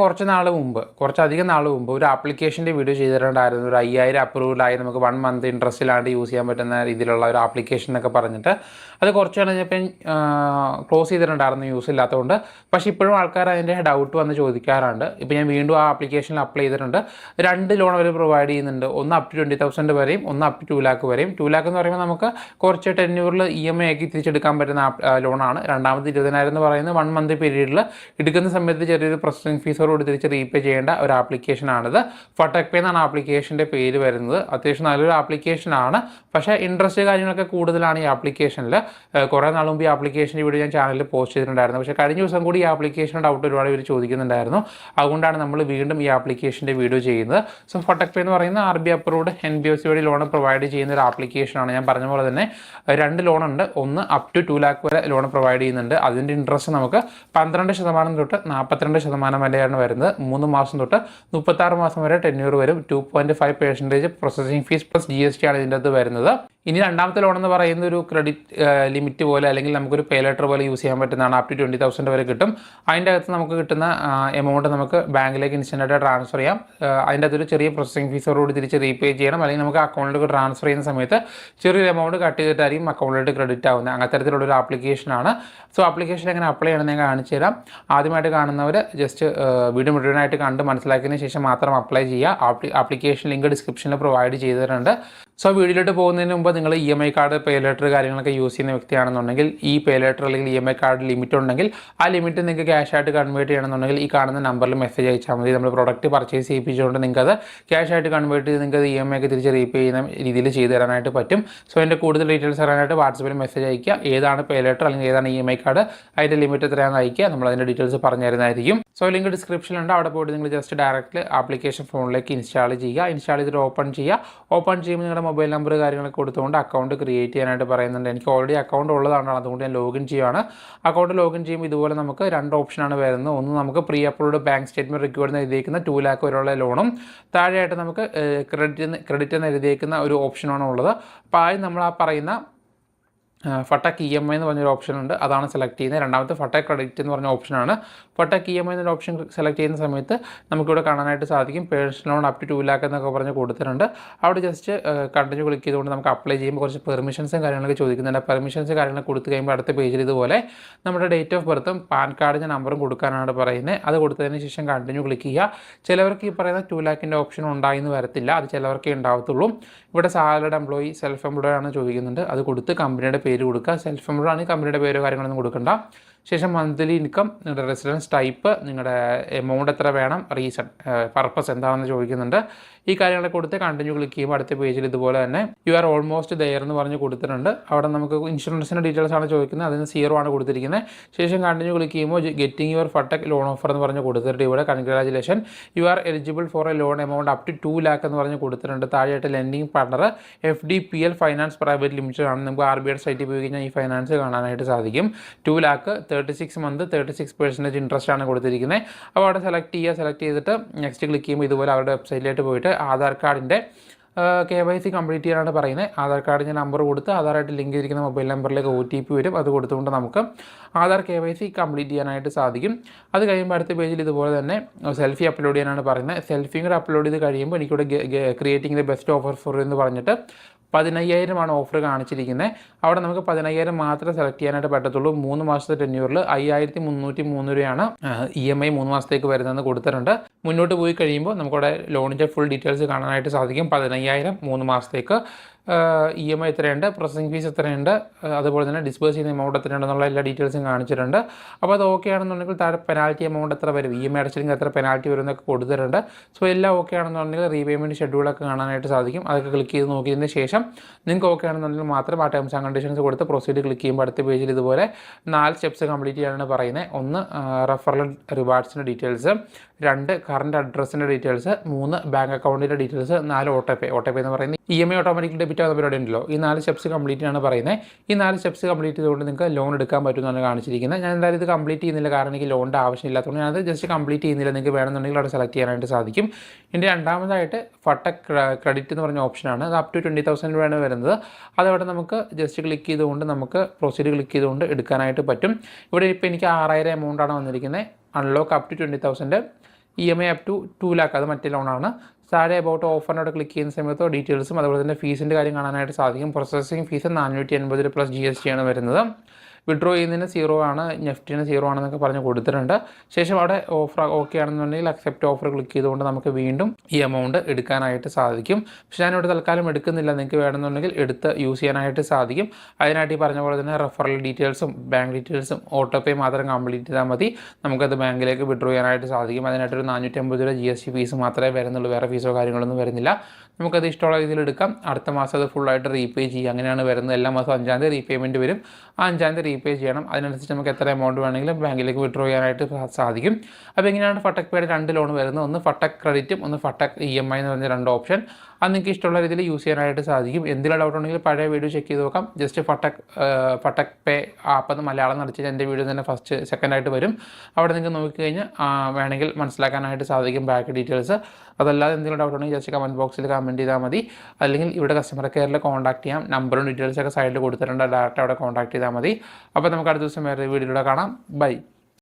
കുറച്ചധികം നാൾ മുമ്പ് ഒരു ആപ്ലിക്കേഷൻ്റെ വീഡിയോ ചെയ്തിട്ടുണ്ടായിരുന്നു. ഒരു 5000 അപ്രൂവലായി നമുക്ക് 1 മന്ത് ഇൻട്രസ്റ്റ് ഇല്ലാണ്ട് യൂസ് ചെയ്യാൻ പറ്റുന്ന രീതിയിലുള്ള ഒരു ആപ്ലിക്കേഷൻ എന്നൊക്കെ പറഞ്ഞിട്ട് അത് കുറച്ച് കഴിഞ്ഞപ്പോൾ ക്ലോസ് ചെയ്തിട്ടുണ്ടായിരുന്നു യൂസ് ഇല്ലാത്തതുകൊണ്ട്. പക്ഷേ ഇപ്പോഴും ആൾക്കാർ അതിൻ്റെ ഡൗട്ട് വന്ന് ചോദിക്കാറുണ്ട്. ഇപ്പോൾ ഞാൻ വീണ്ടും ആ ആപ്ലിക്കേഷനിൽ അപ്ലൈ ചെയ്തിട്ടുണ്ട്. 2 ലോൺ അവർ പ്രൊവൈഡ് ചെയ്യുന്നുണ്ട്. ഒന്ന് അപ് ടു 20,000 വരെയും ഒന്ന് അപ് ടു 2 lakh വരെയും. 2 lakh എന്ന് പറയുമ്പോൾ നമുക്ക് കുറച്ച് ടെന്യൂറിൽ EMI ആക്കി തിരിച്ചെടുക്കാൻ പറ്റുന്ന ലോണാണ്. രണ്ടാമത് 20,000 എന്ന് പറയുന്നത് 1 മന്ത് പീരീഡിൽ എടുക്കുന്ന സമയത്ത് ചെറിയൊരു പ്രോസസ്സിംഗ് ഫീസോട് തിരിച്ച് റീപേ ചെയ്യേണ്ട ഒരു ആപ്ലിക്കേഷനാണിത്. ഫട്ടക് പേ എന്നാണ് ആപ്ലിക്കേഷൻ്റെ പേര് വരുന്നത്. അത്യാവശ്യം നല്ലൊരു ആപ്ലിക്കേഷനാണ്. പക്ഷേ ഇൻട്രസ്റ്റ് കാര്യങ്ങളൊക്കെ കൂടുതലാണ് ഈ ആപ്ലിക്കേഷനിൽ. കുറേ നാൾ മുമ്പ് ഈ ആപ്ലിക്കേഷൻ്റെ വീഡിയോ ഞാൻ ചാനലിൽ പോസ്റ്റ് ചെയ്തിട്ടുണ്ടായിരുന്നു. പക്ഷേ കഴിഞ്ഞ ദിവസം കൂടി ഈ ആപ്ലിക്കേഷൻ ഡൗട്ട് ഒരുപാട് പേര് ചോദിക്കുന്നുണ്ടായിരുന്നു. അതുകൊണ്ടാണ് നമ്മൾ വീണ്ടും ഈ ആപ്ലിക്കേഷൻ്റെ വീഡിയോ ചെയ്യുന്നത്. സോ ഫട്ടക് പേ എന്ന് പറയുന്ന RBI അപ്രൂവ്ഡ് NBFC വഴി ലോൺ പ്രൊവൈഡ് ചെയ്യുന്ന ഒരു ആപ്ലിക്കേഷനാണ്. ഞാൻ പറഞ്ഞ പോലെ തന്നെ 2 ലോണുണ്ട്. ഒന്ന് അപ് ടു 2 lakh വരെ ലോൺ പ്രൊവൈഡ് ചെയ്യുന്നുണ്ട്. അതിൻ്റെ ഇൻട്രസ്റ്റ് നമുക്ക് 12% തൊട്ട് 42% വരെയാണ് വരുന്നത്. 3 മാസം തൊട്ട് 36 മാസം വരെ ടെന്യൂർ വരും. 2.5% പ്രോസസ്സിംഗ് ഫീസ് പ്ലസ് GST ആണ് ഇതിൻ്റെ അകത്ത് വരുന്നത്. ഇനി രണ്ടാമത്തെ ലോൺ എന്ന് പറയുന്ന ഒരു ക്രെഡിറ്റ് ലിമിറ്റ് പോലെ അല്ലെങ്കിൽ നമുക്കൊരു പേ ലെറ്റർ പോലെ യൂസ് ചെയ്യാൻ പറ്റുന്നതാണ്. അപ് ടു 20,000 വരെ കിട്ടും. അതിൻ്റെ അകത്ത് നമുക്ക് കിട്ടുന്ന എമൗണ്ട് നമുക്ക് ബാങ്കിലേക്ക് ഇൻസ്റ്റൻ്റായിട്ട് ട്രാൻസ്ഫർ ചെയ്യാം. അതിൻ്റെ അകത്തൊരു ചെറിയ പ്രോസസ്സിംഗ് ഫീസോടുകൂടി തിരിച്ച് റീപേ ചെയ്യണം. അല്ലെങ്കിൽ നമുക്ക് അക്കൗണ്ടിലേക്ക് ട്രാൻസ്ഫർ ചെയ്യുന്ന സമയത്ത് ചെറിയൊരു എമൗണ്ട് കട്ട് ചെയ്തിട്ടായിരിക്കും അക്കൗണ്ടിലേക്ക് ക്രെഡിറ്റ് ആവുന്നത്. അങ്ങനത്തെ തരത്തിലുള്ളൊരു ആപ്ലിക്കേഷനാണ്. സോ ആപ്ലിക്കേഷൻ എങ്ങനെ അപ്ലൈ ചെയ്യണമെന്ന് ഞാൻ കാണിച്ചു തരാം. ആദ്യമായിട്ട് കാണുന്നവർ ജസ്റ്റ് വീഡിയോ മുഴുവനായിട്ട് കണ്ട് മനസ്സിലാക്കിയതിന് ശേഷം മാത്രം അപ്ലൈ ചെയ്യുക. ആപ്ലിക്കേഷൻ ലിങ്ക് ഡിസ്ക്രിപ്ഷനിൽ പ്രൊവൈഡ് ചെയ്തിട്ടുണ്ട്. സോ വീഡിയോയിലോട്ട് പോകുന്നതിന് മുമ്പ് നിങ്ങൾ EMI കാർഡ്, പേ ലെറ്റർ കാര്യങ്ങളൊക്കെ യൂസ് ചെയ്യുന്ന വ്യക്തിയാണെന്നുണ്ടെങ്കിൽ ഈ പേ ലെറ്റർ അല്ലെങ്കിൽ EMI കാർഡ് ലിമിറ്റ് ഉണ്ടെങ്കിൽ ആ ലിമിറ്റ് നിങ്ങൾക്ക് ക്യാഷ് ആയിട്ട് കൺവേർട്ട് ചെയ്യണമെന്നുണ്ടെങ്കിൽ ഈ കാണുന്ന നമ്പറിൽ മെസ്സേജ് അയച്ചാൽ മതി. നമ്മൾ പ്രോഡക്റ്റ് പർച്ചേസ് ചെയ്യിപ്പിച്ചുകൊണ്ട് നിങ്ങൾക്ക് അത് ക്യാഷ് ആയിട്ട് കൺവേർട്ട് ചെയ്ത് നിങ്ങൾക്ക് EMI ഒക്കെ തിരിച്ച് റീപേ ചെയ്യുന്ന രീതിയിൽ ചെയ്തു തരാനായിട്ട് പറ്റും. സോ എൻ്റെ കൂടുതൽ ഡീറ്റെയിൽസ് അറിയാനായിട്ട് വാട്സപ്പിൽ മെസ്സേജ് അയക്കുക. ഏതാണ് പേ ലെറ്റർ അല്ലെങ്കിൽ ഏതാണ് EMI കാർഡ്, അതിൻ്റെ ലിമിറ്റ് എത്രയാണെന്ന് അയക്കുക. നമ്മൾ അതിൻ്റെ ഡീറ്റെയിൽസ് പറഞ്ഞു തരുന്നതായിരിക്കും. സോ ലിങ്ക് ഡിസ്ക്രിപ്ഷനിലുണ്ട്. അവിടെ പോയിട്ട് നിങ്ങൾ ജസ്റ്റ് ഡയറക്റ്റ് ആപ്ലിക്കേഷൻ ഫോണിലേക്ക് ഇൻസ്റ്റാൾ ചെയ്യുക. ഇൻസ്റ്റാൾ ചെയ്തിട്ട് ഓപ്പൺ ചെയ്യുമ്പോൾ നിങ്ങളുടെ മൊബൈൽ നമ്പർ കാര്യങ്ങളൊക്കെ കൊടുത്തുകൊണ്ട് അക്കൗണ്ട് ക്രിയേറ്റ് ചെയ്യാനായിട്ട് പറയുന്നുണ്ട്. എനിക്ക് ഓൾറെഡി അക്കൗണ്ട് ഉള്ളതാണ്, അതുകൊണ്ട് ഞാൻ ലോഗിൻ ചെയ്യുകയാണ്. അക്കൗണ്ട് ലോഗിൻ ചെയ്യുമ്പോൾ ഇതുപോലെ നമുക്ക് 2 ഓപ്ഷനാണ് വരുന്നത്. ഒന്ന് നമുക്ക് pre approved bank statement required എഴുതിയേക്കുന്ന 2 lakh വരെയുള്ള ലോണും താഴെയായിട്ട് നമുക്ക് ക്രെഡിറ്റ് എന്ന് എഴുതിയേക്കുന്ന ഒരു ഓപ്ഷനാണ് ഉള്ളത്. അപ്പോൾ ആദ്യം നമ്മൾ ആ പറയുന്ന ഫട്ടക് EMI എന്ന് പറഞ്ഞൊരു ഓപ്ഷൻ ഉണ്ട്, അതാണ് സെലക്ട് ചെയ്യുന്നത്. രണ്ടാമത്തെ ഫട്ടക് ക്രെഡിറ്റ് എന്ന് പറഞ്ഞ ഓപ്ഷനാണ്. ഫട്ടക് EMI എന്നൊരു ഓപ്ഷൻ സെലക്ട് ചെയ്യുന്ന സമയത്ത് നമുക്കിവിടെ കാണാനായിട്ട് സാധിക്കും personal loan up to 2 lakh എന്നൊക്കെ പറഞ്ഞ് കൊടുത്തിട്ടുണ്ട്. അവിടെ ജസ്റ്റ് കണ്ടിന്യൂ ക്ലിക്ക് ചെയ്തുകൊണ്ട് നമുക്ക് അപ്ലൈ ചെയ്യുമ്പോൾ കുറച്ച് പെർമിഷൻസും കാര്യങ്ങളൊക്കെ ചോദിക്കുന്നുണ്ട്. പെർമിഷൻസ് കാര്യങ്ങളൊക്കെ കൊടുത്തു കഴിയുമ്പോൾ അടുത്ത പേജിൽ ഇതുപോലെ നമ്മുടെ ഡേറ്റ് ഓഫ് ബർത്തും പാൻ കാർഡിൻ്റെ നമ്പറും കൊടുക്കാനാണ് പറയുന്നത്. അത് കൊടുത്തതിന് ശേഷം കണ്ടിന്യൂ ക്ലിക്ക് ചെയ്യുക. ചിലവർക്ക് ഈ പറയുന്ന 2 lakh ഓപ്ഷൻ ഉണ്ടായെന്ന് വരത്തില്ല, അത് ചിലവർക്കേ ഉണ്ടാവത്തുള്ളൂ. ഇവിടെ സാലറിഡ് എംപ്ലോയി, സെൽഫ് എംപ്ലോയ്ഡ് ആണ് ചോദിക്കുന്നുണ്ട്. അത് കൊടുത്ത് കമ്പനിയുടെ പേര് കൊടുക്കുക. സെൽഫ് എംപ്ലോയ്ഡ് ആണ്, കമ്പനിയുടെ പേരോ കാര്യങ്ങളൊന്നും കൊടുക്കണ്ട. ശേഷം മന്ത്ലി ഇൻകം, നിങ്ങളുടെ റെസിഡൻസ് ടൈപ്പ്, നിങ്ങളുടെ എമൗണ്ട് എത്ര വേണം, റീസൺ, പർപ്പസ് എന്താണെന്ന് ചോദിക്കുന്നുണ്ട്. ഈ കാര്യങ്ങളൊക്കെ കൊടുത്ത് കണ്ടിന്യൂ ക്ലിക്ക് ചെയ്യുമ്പോൾ അടുത്ത പേജിൽ ഇതുപോലെ തന്നെ യു ആർ ഓൾമോസ്റ്റ് ദെയർ എന്ന് പറഞ്ഞ് കൊടുത്തിട്ടുണ്ട്. അവിടെ നമുക്ക് ഇൻഷുറൻസിൻ്റെ ഡീറ്റെയിൽസ് ആണ് ചോദിക്കുന്നത്, അതിന് 0 ആണ് കൊടുത്തിരിക്കുന്നത്. ശേഷം കണ്ടിന്യൂ ക്ലിക്ക് ചെയ്യുമ്പോൾ getting your Phatak loan offer എന്ന് പറഞ്ഞ് കൊടുത്തിട്ട് ഇവിടെ congratulation you are eligible for a loan amount up to 2 lakh എന്ന് പറഞ്ഞ് കൊടുത്തിട്ടുണ്ട്. താഴെയായിട്ട് lending partner FDPL finance private limited ആണ്. നമുക്ക് RBI സൈറ്റിൽ പോയി കഴിഞ്ഞാൽ ഈ ഫൈനാൻസ് കാണാനായിട്ട് സാധിക്കും. 2 lakh 36 മന്ത് 36% ഇൻട്രസ്റ്റ് ആണ് കൊടുത്തിരിക്കുന്നത്. അപ്പോൾ അവിടെ സെലക്ട് ചെയ്തിട്ട് നെക്സ്റ്റ് ക്ലിക്ക് ചെയ്യുമ്പോൾ ഇതുപോലെ അവരുടെ വെബ്സൈറ്റിലേക്ക് പോയിട്ട് ആധാർ കാർഡിൻ്റെ KYC കംപ്ലീറ്റ് ചെയ്യാനാണ് പറയുന്നത്. ആധാർ കാർഡിൻ്റെ നമ്പർ കൊടുത്ത് ആധാറായിട്ട് ലിങ്ക് ചെയ്തിരിക്കുന്ന മൊബൈൽ നമ്പറിലേക്ക് OTP വരും. അത് കൊടുത്തുകൊണ്ട് നമുക്ക് ആധാർ KYC കംപ്ലീറ്റ് ചെയ്യാനായിട്ട് സാധിക്കും. അത് കഴിയുമ്പോൾ അടുത്ത പേജിൽ ഇതുപോലെ തന്നെ സെൽഫി അപ്ലോഡ് ചെയ്യാനാണ് പറയുന്നത്. സെൽഫിയും കൂടെ അപ്ലോഡ് ചെയ്ത് കഴിയുമ്പോൾ എനിക്കിവിടെ creating the best offer for എന്ന് പറഞ്ഞിട്ട് 15,000 ആണ് ഓഫർ കാണിച്ചിരിക്കുന്നത്. അവിടെ നമുക്ക് 15,000 മാത്രമേ സെലക്ട് ചെയ്യാനായിട്ട് പറ്റത്തുള്ളൂ. 3 മാസത്തെ ടെന്യൂറിൽ 5,303 രൂപയാണ് EMI 3 മാസത്തേക്ക് വരുന്നതെന്ന് കൊടുത്തിട്ടുണ്ട്. മുന്നോട്ട് പോയി കഴിയുമ്പോൾ നമുക്കവിടെ ലോണിൻ്റെ ഫുൾ ഡീറ്റെയിൽസ് കാണാനായിട്ട് സാധിക്കും. 15,000 3 മാസത്തേക്ക്, EMI എത്രയുണ്ട്, പ്രോസസ്സിംഗ് ഫീസ് എത്രയുണ്ട്, അതുപോലെ തന്നെ ഡിസ്ബേഴ്സ് ചെയ്യുന്ന എമൗണ്ട് എത്രയുണ്ടെന്നുള്ള എല്ലാ ഡീറ്റെയിൽസും കാണിച്ചിട്ടുണ്ട്. അപ്പോൾ അത് ഓക്കെ ആണെന്നുണ്ടെങ്കിൽ താഴെ പെനാൽറ്റി എമൗണ്ട് എത്ര വരും, EMI അടച്ചില്ലെങ്കിൽ എത്ര പെനാൽറ്റി വരും എന്നൊക്കെ കൊടുത്തിട്ടുണ്ട്. സോ എല്ലാം ഓക്കെ ആണെന്നുണ്ടെങ്കിൽ റീപേയ്മെൻറ്റ് ഷെഡ്യൂളൊക്കെ കാണാനായിട്ട് സാധിക്കും. അതൊക്കെ ക്ലിക്ക് ചെയ്ത് നോക്കിയതിന് ശേഷം നിങ്ങൾക്ക് ഓക്കെ ആണെന്നുണ്ടെങ്കിൽ മാത്രം ആ ടേംസ് ആൻഡ് കണ്ടീഷൻസ് കൊടുത്ത് പ്രൊസീഡ് ക്ലിക്ക് ചെയ്യുമ്പോൾ അടുത്ത പേജിൽ ഇതുപോലെ 4 സ്റ്റെപ്സ് കംപ്ലീറ്റ് ചെയ്യാനാണ് പറയുന്നത്. 1 റെഫറൽ റിവാർഡ്സിൻ്റെ ഡീറ്റെയിൽസ്, 2 കറണ്ട് അഡ്രസ്സിൻ്റെ ഡീറ്റെയിൽസ്, 3 ബാങ്ക് അക്കൗണ്ടിൻ്റെ ഡീറ്റെയിൽസ്, 4 ഓട്ടോ പേ എന്ന് പറയുന്നത് EMI ഓട്ടോമാറ്റിക് ഡെബിറ്റ് ആവുന്ന പരിപാടി ഉണ്ടല്ലോ. ഈ 4 സ്റ്റെപ്സ് കംപ്ലീറ്റ് ആണ് പറയുന്നത്. ഈ 4 സ്റ്റെപ്സ് കംപ്ലീറ്റ് ചെയ്തുകൊണ്ട് നിങ്ങൾക്ക് ലോൺ എടുക്കാൻ പറ്റുമെന്നാണ് കാണിച്ചിരിക്കുന്നത്. ഞാൻ എന്തായാലും ഇത് കംപ്ലീറ്റ് ചെയ്യുന്നില്ല, കാരണം എനിക്ക് ലോണിൻ്റെ ആവശ്യമില്ലാത്തതുകൊണ്ട് ഞാനത് ജസ്റ്റ് കംപ്ലീറ്റ് ചെയ്യുന്നില്ല. നിങ്ങൾക്ക് വേണമെന്നുണ്ടെങ്കിൽ അവിടെ സെലക്ട് ചെയ്യാനായിട്ട് സാധിക്കും. ഇനി രണ്ടാമതായിട്ട് ഫട്ടക് ക്രെഡിറ്റ് എന്ന് പറഞ്ഞ ഓപ്ഷനാണ്. അത് അപ് ടു 20,000 രൂപയാണ് വരുന്നത്. അതവിടെ നമുക്ക് ജസ്റ്റ് ക്ലിക്ക് ചെയ്തുകൊണ്ട് നമുക്ക് പ്രൊസീഡ് ക്ലിക്ക് ചെയ്തുകൊണ്ട് എടുക്കാനായിട്ട് പറ്റും. ഇവിടെ ഇപ്പോൾ എനിക്ക് 6,000 എമൗണ്ടാണ് വന്നിരിക്കുന്നത്. Unlock up to 20,000. EMI up to 2 lakh അത് മറ്റേ ലോണാണ്. താഴെ അബൌട്ട് ഓഫറിനോട് ക്ലിക്ക് ചെയ്യുന്ന സമയത്ത് ഡീറ്റെയിൽസും അതുപോലെ തന്നെ ഫീസിൻ്റെ കാര്യം കാണാനായിട്ട് സാധിക്കും. പ്രോസസ്സിംഗ് ഫീസ് 480 പ്ലസ് GST ആണ് വരുന്നത്. വിഡ്രോ ചെയ്യുന്നതിന് 0 ആണ്, നെഫ്റ്റിന് 0 ആണെന്നൊക്കെ പറഞ്ഞ് കൊടുത്തിട്ടുണ്ട്. ശേഷം അവിടെ ഓഫർ ഓക്കെ ആണെന്നുണ്ടെങ്കിൽ അക്സെപ്റ്റ് ഓഫർ ക്ലിക്ക് ചെയ്തുകൊണ്ട് നമുക്ക് വീണ്ടും ഈ എമൗണ്ട് എടുക്കാനായിട്ട് സാധിക്കും. പക്ഷേ ഞാനിവിടെ തൽക്കാലം എടുക്കുന്നില്ല, നിങ്ങൾക്ക് വേണമെന്നുണ്ടെങ്കിൽ എടുത്ത് യൂസ് ചെയ്യാനായിട്ട് സാധിക്കും. അതിനായിട്ട് ഈ പറഞ്ഞ പോലെ തന്നെ റെഫറൽ ഡീറ്റെയിൽസും ബാങ്ക് ഡീറ്റെയിൽസും ഓട്ടോ പേ മാത്രം കംപ്ലീറ്റ് ചെയ്താൽ മതി, നമുക്കത് ബാങ്കിലേക്ക് വിഡ്രോ ചെയ്യാനായിട്ട് സാധിക്കും. അതിനായിട്ടൊരു 450 രൂപ GST ഫീസ് മാത്രമേ വരുന്നുള്ളൂ, വേറെ ഫീസോ കാര്യങ്ങളൊന്നും വരുന്നില്ല. നമുക്കത് ഇഷ്ടമുള്ള രീതിയിൽ എടുക്കാം. അടുത്ത മാസം അത് ഫുള്ളായിട്ട് റീപേ ചെയ്യുക, അങ്ങനെയാണ് വരുന്നത്. എല്ലാ മാസം 5-ാം തീയതി റീപേയ്മെൻറ്റ് വരും. ആ 5-ാം തീയതി റീപേ ചെയ്യണം. അതിനനുസരിച്ച് നമുക്ക് എത്ര എമൗണ്ട് വേണമെങ്കിലും ബാങ്കിലേക്ക് വിഡ്രോ ചെയ്യാനായിട്ട് സാധിക്കും. അപ്പോൾ എങ്ങനെയാണ് ഫട്ടക് പേയുടെ 2 ലോൺ വരുന്നത്? ഒന്ന് ഫട്ടക് ക്രെഡിറ്റും ഒന്ന് ഫട്ടക് EMI എന്ന് പറഞ്ഞ 2 ഓപ്ഷൻ. അത് നിങ്ങൾക്ക് ഇഷ്ടമുള്ള രീതിയിൽ യൂസ് ചെയ്യാനായിട്ട് സാധിക്കും. എന്തെങ്കിലും ഡൗട്ട് ഉണ്ടെങ്കിൽ പഴയ വീഡിയോ ചെക്ക് ചെയ്ത് നോക്കാം. ജസ്റ്റ് ഫട്ടക് പേ ആപ്പ് എന്ന് മലയാളം നടിച്ച് എൻ്റെ വീഡിയോ തന്നെ ഫസ്റ്റ് സെക്കൻഡായിട്ട് വരും. അവിടെ നിങ്ങൾക്ക് നോക്കിക്കഴിഞ്ഞാൽ വേണമെങ്കിൽ മനസ്സിലാക്കാനായിട്ട് സാധിക്കും ബാങ്ക് ഡീറ്റെയിൽസ്. അതല്ലാതെ എന്തെങ്കിലും ഡൗട്ട് ഉണ്ടെങ്കിൽ ജസ്റ്റ് കമൻറ്റ് ബോക്സിൽ കമൻറ്റ് ചെയ്താൽ മതി. അല്ലെങ്കിൽ ഇവിടെ കസ്റ്റമർ കെയറിൽ കോൺടാക്ട് ചെയ്യാം. നമ്പറും ഡീറ്റെയിൽസൊക്കെ സൈഡിൽ കൊടുത്തിട്ടുണ്ട്, ഡയറക്റ്റ് അവിടെ കോൺടാക്ട് ചെയ്താൽ മതി. അപ്പോൾ നമുക്ക് അടുത്ത ദിവസം വേറെ വീഡിയോയിലൂടെ കാണാം. ബൈ.